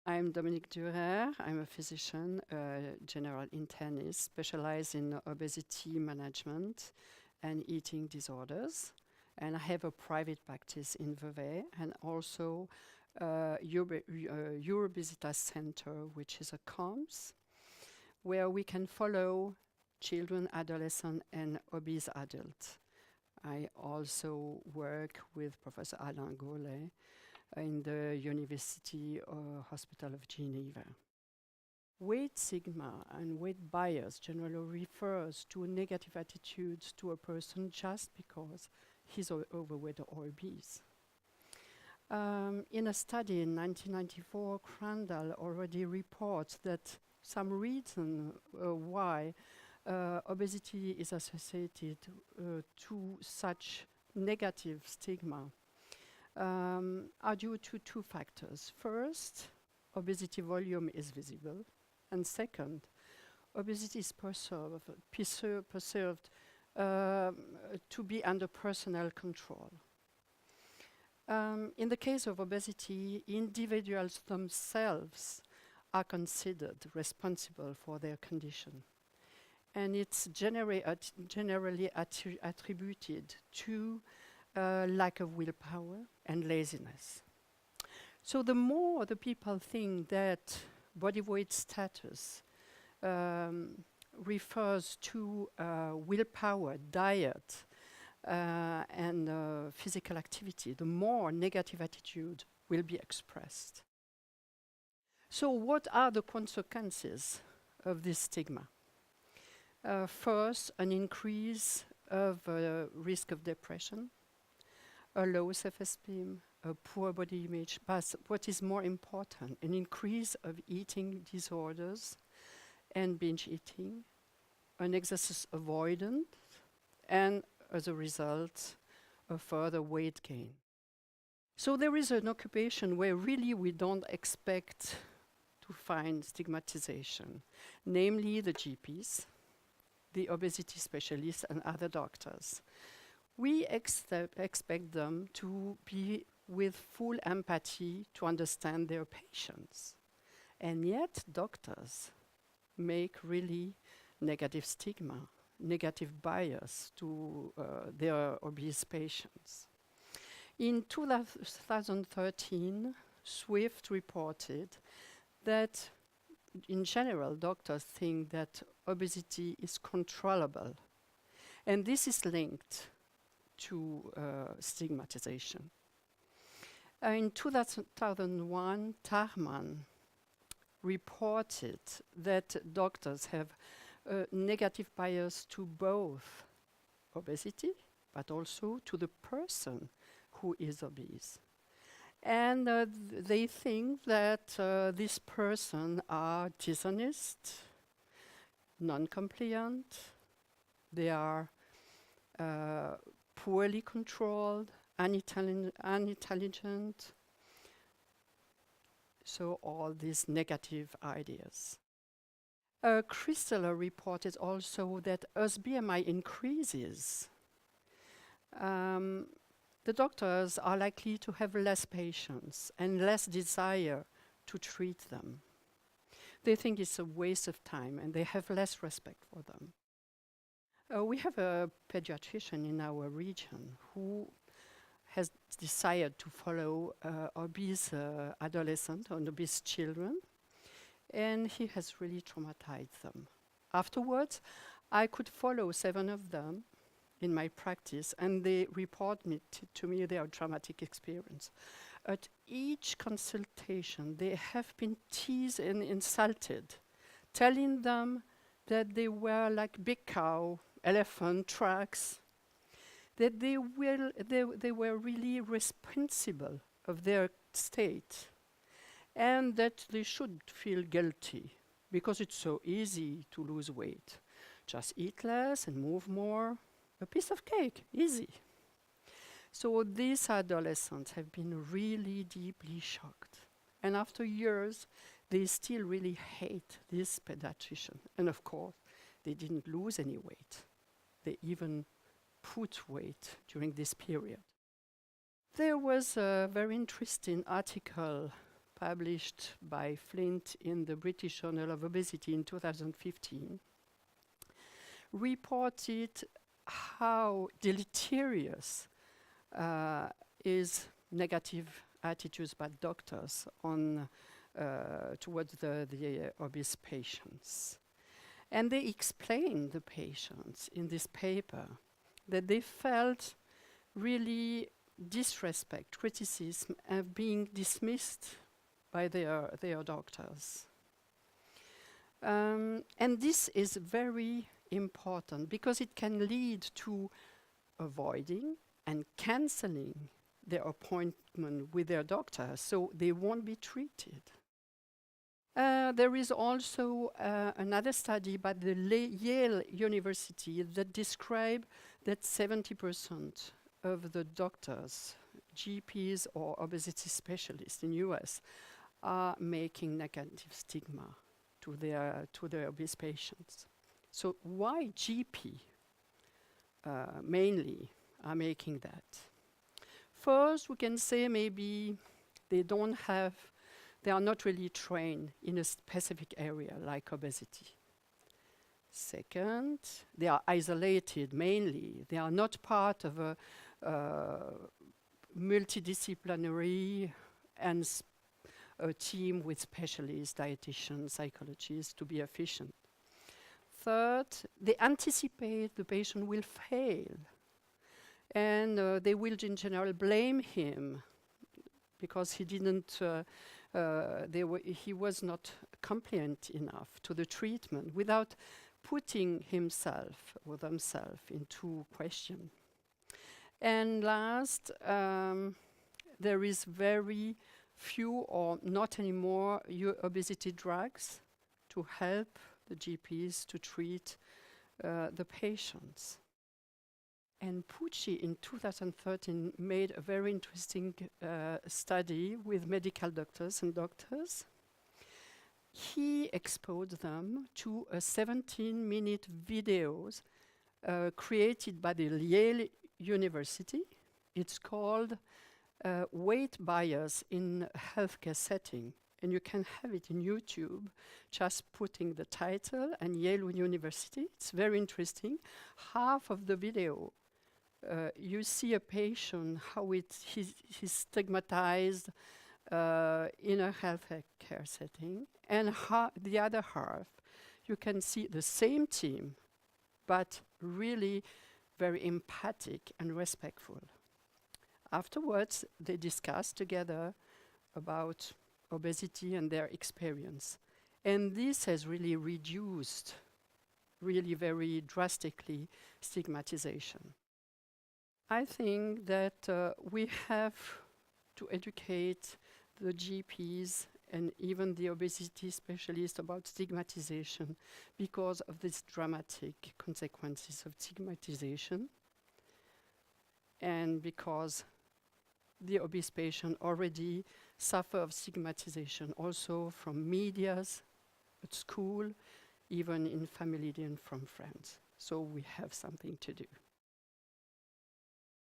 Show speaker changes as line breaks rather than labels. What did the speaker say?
I'm Dominique Durrer. I'm a physician, general internist, specialized in obesity management and eating disorders. And I have a private practice in Vevey and also EUROBESITAS Center, which is a COMS, where we can follow children, adolescents, and obese adults. I also work with Professor Alain Gaulet in the University Hospital of Geneva. Weight stigma and weight bias generally refers to negative attitudes to a person just because he's overweight or obese. In a study in 1994, Crandall already reports that some reason why obesity is associated to such negative stigma are due to two factors. First, obesity volume is visible. And second, obesity is perceived to be under personal control. In the case of obesity, individuals themselves are considered responsible for their condition. And it's generally attributed to lack of willpower and laziness. So the more the people think that body weight status refers to willpower, diet, and physical activity, the more negative attitude will be expressed. So what are the consequences of this stigma? First, an increase of risk of depression, a low self-esteem, a poor body image, but what is more important, an increase of eating disorders and binge eating, an exercise avoidance, and as a result, a further weight gain. So there is an occupation where really we don't expect to find stigmatization, namely the GPs, the obesity specialists, and other doctors. We expect them to be with full empathy to understand their patients. And yet doctors make really negative stigma, negative bias to their obese patients. In 2013, Swift reported that in general, doctors think that obesity is controllable. And this is linked to stigmatization. In 2001, Tarman reported that doctors have a negative bias to both obesity, but also to the person who is obese. And they think that this person are dishonest, non-compliant, they are poorly controlled, unintelligent. So all these negative ideas. Christeller reported also that as BMI increases, the doctors are likely to have less patience and less desire to treat them. They think it's a waste of time and they have less respect for them. We have a pediatrician in our region who has decided to follow obese adolescents and obese children, and he has really traumatized them. Afterwards, I could follow 7 of them in my practice, and they report to me their traumatic experience. At each consultation, they have been teased and insulted, telling them that they were like big cow, elephant, trucks, that they were really responsible of their state, and that they should feel guilty because it's so easy to lose weight. Just eat less and move more. A piece of cake, easy. So these adolescents have been really deeply shocked. And after years, they still really hate this pediatrician. And of course, they didn't lose any weight. They even put weight during this period. There was a very interesting article published by Flint in the British Journal of Obesity in 2015, reported how deleterious is negative attitudes by doctors on towards the obese patients. And they explained the patients in this paper that they felt really disrespect, criticism, and being dismissed by their doctors. And this is very important because it can lead to avoiding and cancelling their appointment with their doctor, so they won't be treated. There is also another study by the Yale University that describe that 70% of the doctors, GPs or obesity specialists in US are making negative stigma to their obese patients. So why GP mainly are making that? First, we can say maybe they are not really trained in a specific area like obesity. Second, they are isolated mainly. They are not part of a multidisciplinary and a team with specialists, dietitians, psychologists to be efficient. Third, they anticipate the patient will fail, and they will in general blame him because he didn't, he was not compliant enough to the treatment without putting himself or themselves into question. And last, there is very few or not anymore obesity drugs to help the GPs to treat the patients. And Pucci in 2013 made a very interesting study with medical doctors and doctors. He exposed them to a 17-minute videos created by the Yale University. It's called Weight Bias in a Healthcare Setting. And you can have it in YouTube, just putting the title and Yale University. It's very interesting. Half of the video, you see a patient, how he's stigmatized in a healthcare setting. And the other half, you can see the same team, but really very empathic and respectful. Afterwards, they discussed together about obesity and their experience. And this has really reduced, really very drastically, stigmatization. I think that we have to educate the GPs and even the obesity specialists about stigmatization because of these dramatic consequences of stigmatization and because the obese patient already suffer of stigmatization also from medias, at school, even in family and from friends. So we have something to do.